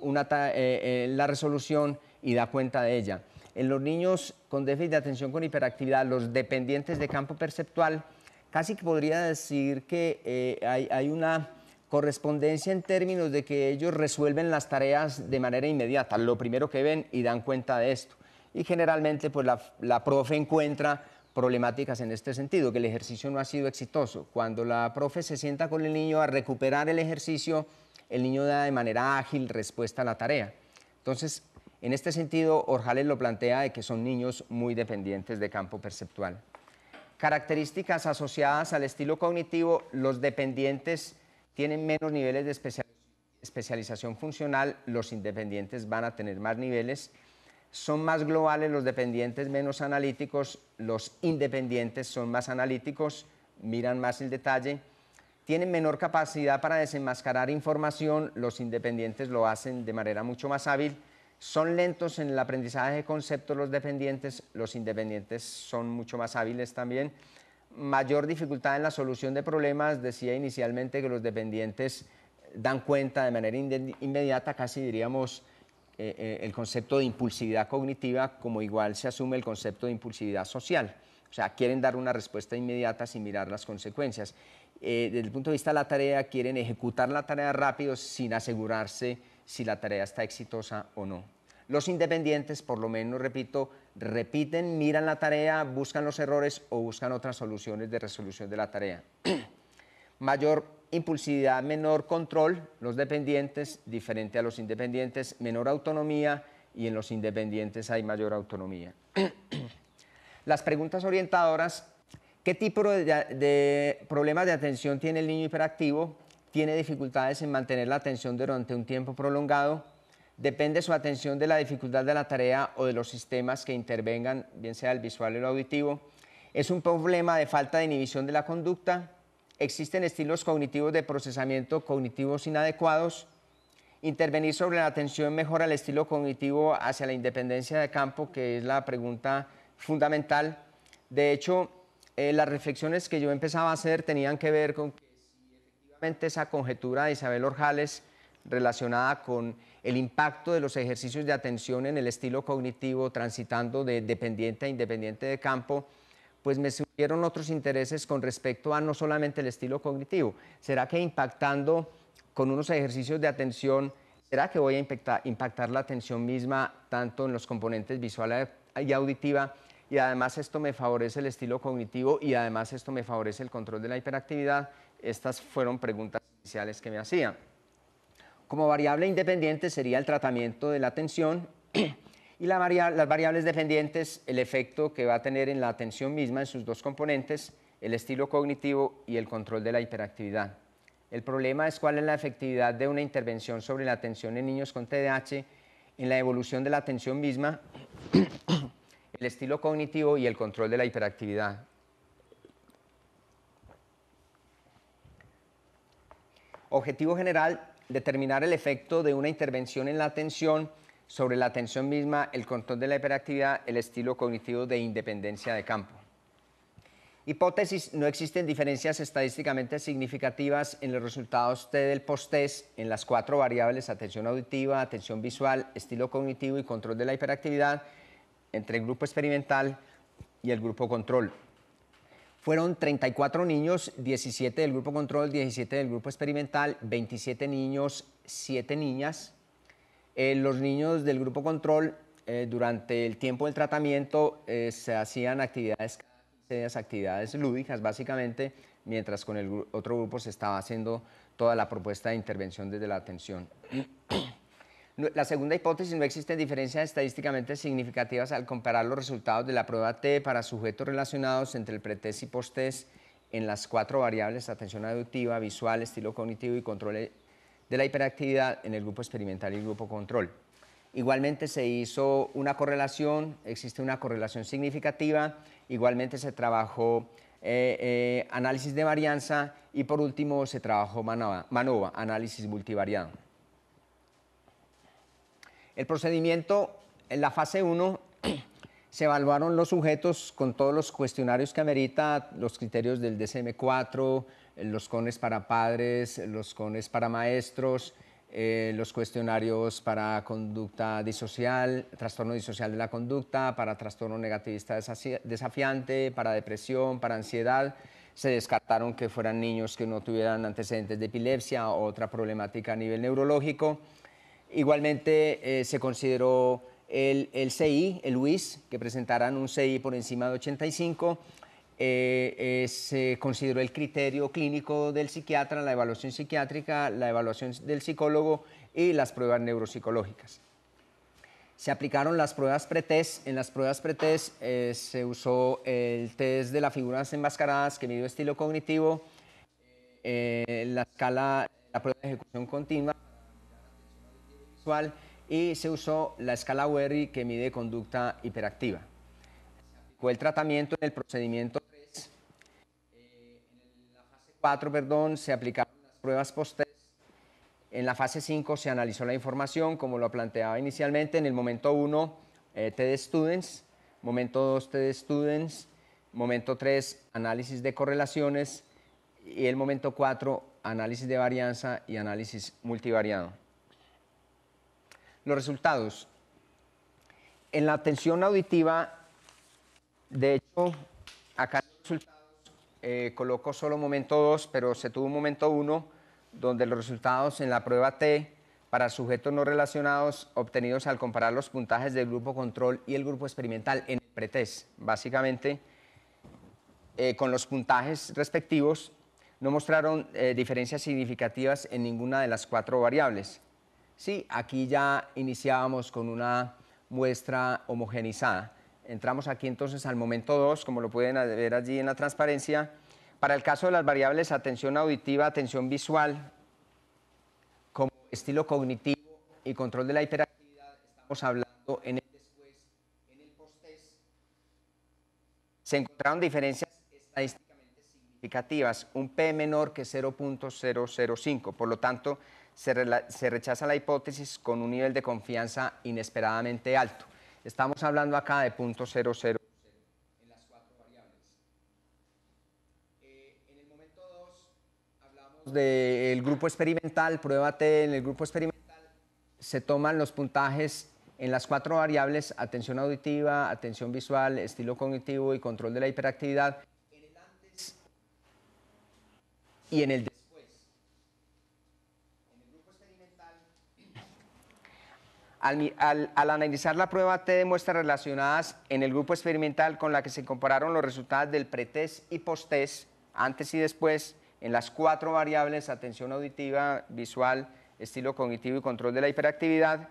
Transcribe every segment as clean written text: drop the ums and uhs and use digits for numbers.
la resolución y da cuenta de ella. En los niños con déficit de atención con hiperactividad, los dependientes de campo perceptual, casi que podría decir que hay una correspondencia en términos de que ellos resuelven las tareas de manera inmediata, lo primero que ven y dan cuenta de esto. Y generalmente pues la profe encuentra problemáticas en este sentido, que el ejercicio no ha sido exitoso. Cuando la profe se sienta con el niño a recuperar el ejercicio, el niño da de manera ágil respuesta a la tarea. Entonces, en este sentido, Orjales lo plantea de que son niños muy dependientes de campo perceptual. Características asociadas al estilo cognitivo: los dependientes tienen menos niveles de especialización funcional, los independientes van a tener más niveles. Son más globales los dependientes, menos analíticos, los independientes son más analíticos, miran más el detalle. Tienen menor capacidad para desenmascarar información, los independientes lo hacen de manera mucho más hábil. Son lentos en el aprendizaje de conceptos los dependientes, los independientes son mucho más hábiles también. Mayor dificultad en la solución de problemas, decía inicialmente que los dependientes dan cuenta de manera inmediata, casi diríamos el concepto de impulsividad cognitiva, como igual se asume el concepto de impulsividad social. O sea, quieren dar una respuesta inmediata sin mirar las consecuencias. Desde el punto de vista de la tarea, quieren ejecutar la tarea rápido sin asegurarse si la tarea está exitosa o no. Los independientes, por lo menos, repito, repiten, miran la tarea, buscan los errores o buscan otras soluciones de resolución de la tarea. Mayor impulsividad, menor control, los dependientes, diferente a los independientes, menor autonomía, y en los independientes hay mayor autonomía. Las preguntas orientadoras: ¿qué tipo de problemas de atención tiene el niño hiperactivo? ¿Tiene dificultades en mantener la atención durante un tiempo prolongado? ¿Depende su atención de la dificultad de la tarea o de los sistemas que intervengan, bien sea el visual o el auditivo? ¿Es un problema de falta de inhibición de la conducta? ¿Existen estilos cognitivos de procesamiento cognitivos inadecuados? ¿Intervenir sobre la atención mejora el estilo cognitivo hacia la independencia de campo?, que es la pregunta fundamental. De hecho, las reflexiones que yo empezaba a hacer tenían que ver con que si efectivamente esa conjetura de Isabel Orjales relacionada con el impacto de los ejercicios de atención en el estilo cognitivo, transitando de dependiente a independiente de campo, pues me surgieron otros intereses con respecto a no solamente el estilo cognitivo. ¿Será que impactando con unos ejercicios de atención, será que voy a impactar la atención misma tanto en los componentes visual y auditiva? Y además esto me favorece el estilo cognitivo y además esto me favorece el control de la hiperactividad. Estas fueron preguntas iniciales que me hacía. Como variable independiente sería el tratamiento de la atención y las variables dependientes, el efecto que va a tener en la atención misma en sus dos componentes, el estilo cognitivo y el control de la hiperactividad. El problema es cuál es la efectividad de una intervención sobre la atención en niños con TDAH en la evolución de la atención misma, el estilo cognitivo y el control de la hiperactividad. Objetivo general: determinar el efecto de una intervención en la atención sobre la atención misma, el control de la hiperactividad, el estilo cognitivo de independencia de campo. Hipótesis: no existen diferencias estadísticamente significativas en los resultados T del post-test en las 4 variables atención auditiva, atención visual, estilo cognitivo y control de la hiperactividad entre el grupo experimental y el grupo control. Fueron 34 niños, 17 del grupo control, 17 del grupo experimental, 27 niños, 7 niñas. Los niños del grupo control, durante el tiempo del tratamiento, se hacían actividades, actividades lúdicas básicamente, mientras con el otro grupo se estaba haciendo toda la propuesta de intervención desde la atención. La segunda hipótesis: no existen diferencias estadísticamente significativas al comparar los resultados de la prueba T para sujetos relacionados entre el pretest y posttest en las 4 variables atención auditiva, visual, estilo cognitivo y control de la hiperactividad en el grupo experimental y el grupo control. Igualmente se hizo una correlación, existe una correlación significativa, igualmente se trabajó análisis de varianza y por último se trabajó MANOVA, análisis multivariado. El procedimiento: en la fase 1 se evaluaron los sujetos con todos los cuestionarios que amerita, los criterios del DSM-4, los CONES para padres, los CONES para maestros, los cuestionarios para conducta disocial, trastorno disocial de la conducta, para trastorno negativista desafiante, para depresión, para ansiedad. Se descartaron que fueran niños que no tuvieran antecedentes de epilepsia o otra problemática a nivel neurológico. Igualmente se consideró el CI, el WIS, que presentaran un CI por encima de 85. Se consideró el criterio clínico del psiquiatra, la evaluación psiquiátrica, la evaluación del psicólogo y las pruebas neuropsicológicas. Se aplicaron las pruebas pretest. En las pruebas pretest se usó el test de las figuras enmascaradas que midió estilo cognitivo, la prueba de ejecución continua visual, y se usó la escala Werry que mide conducta hiperactiva. Se aplicó el tratamiento en el procedimiento 3. En la fase 4, perdón, se aplicaron las pruebas post-test. En la fase 5 se analizó la información como lo planteaba inicialmente. En el momento 1, TD Students, momento 2, TD Students, momento 3, análisis de correlaciones, y el momento 4, análisis de varianza y análisis multivariado. Los resultados. En la atención auditiva, de hecho, acá los resultados coloco solo momento 2, pero se tuvo un momento 1, donde los resultados en la prueba T para sujetos no relacionados obtenidos al comparar los puntajes del grupo control y el grupo experimental en el pretest, básicamente con los puntajes respectivos, no mostraron diferencias significativas en ninguna de las 4 variables. Sí, aquí ya iniciábamos con una muestra homogenizada. Entramos aquí entonces al momento 2, como lo pueden ver allí en la transparencia. Para el caso de las variables atención auditiva, atención visual, como estilo cognitivo y control de la hiperactividad, estamos hablando en el después, en el post-test, se encontraron diferencias estadísticamente significativas, un P menor que 0.005, por lo tanto, se rechaza la hipótesis con un nivel de confianza inesperadamente alto. Estamos hablando acá de 0.00 en las 4 variables. En el momento 2 hablamos del grupo experimental, prueba T. En el grupo experimental se toman los puntajes en las 4 variables, atención auditiva, atención visual, estilo cognitivo y control de la hiperactividad, en el antes y en el después. Al analizar la prueba T de muestras relacionadas en el grupo experimental con la que se compararon los resultados del pretest y posttest, antes y después, en las 4 variables, atención auditiva, visual, estilo cognitivo y control de la hiperactividad,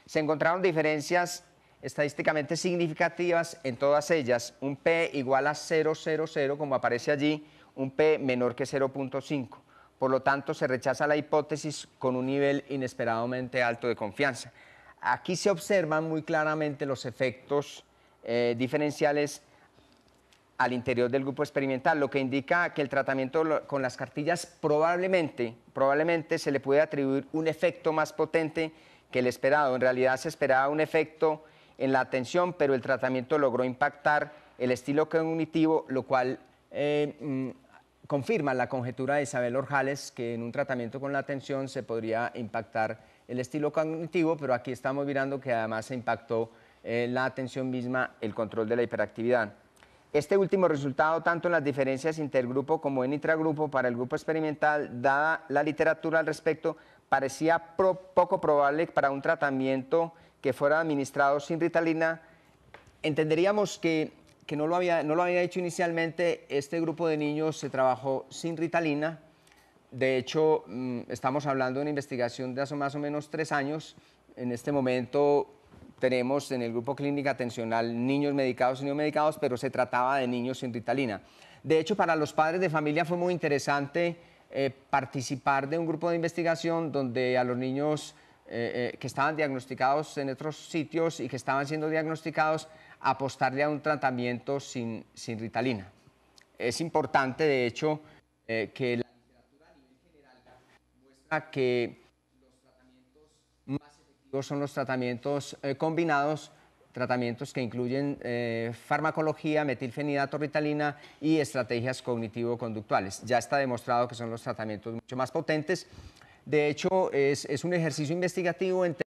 se encontraron diferencias estadísticamente significativas en todas ellas, un P igual a 0.00, como aparece allí, un P menor que 0.5. Por lo tanto, se rechaza la hipótesis con un nivel inesperadamente alto de confianza. Aquí se observan muy claramente los efectos diferenciales al interior del grupo experimental, lo que indica que el tratamiento con las cartillas probablemente se le puede atribuir un efecto más potente que el esperado. En realidad se esperaba un efecto en la atención, pero el tratamiento logró impactar el estilo cognitivo, lo cual confirma la conjetura de Isabel Orjales, que en un tratamiento con la atención se podría impactar el estilo cognitivo, pero aquí estamos mirando que además se impactó la atención misma, el control de la hiperactividad. Este último resultado, tanto en las diferencias intergrupo como en intragrupo para el grupo experimental, dada la literatura al respecto, parecía poco probable para un tratamiento que fuera administrado sin Ritalina. Entenderíamos que no lo había hecho inicialmente. Este grupo de niños se trabajó sin Ritalina. De hecho, estamos hablando de una investigación de hace más o menos 3 años. En este momento tenemos en el grupo clínica atencional niños medicados y no medicados, pero se trataba de niños sin Ritalina. De hecho, para los padres de familia fue muy interesante participar de un grupo de investigación donde a los niños que estaban diagnosticados en otros sitios y que estaban siendo diagnosticados, apostarle a un tratamiento sin Ritalina. Es importante, de hecho, que la literatura a nivel general muestra que los tratamientos más efectivos son los tratamientos combinados, tratamientos que incluyen farmacología, metilfenidato, Ritalina y estrategias cognitivo-conductuales. Ya está demostrado que son los tratamientos mucho más potentes. De hecho, es un ejercicio investigativo entre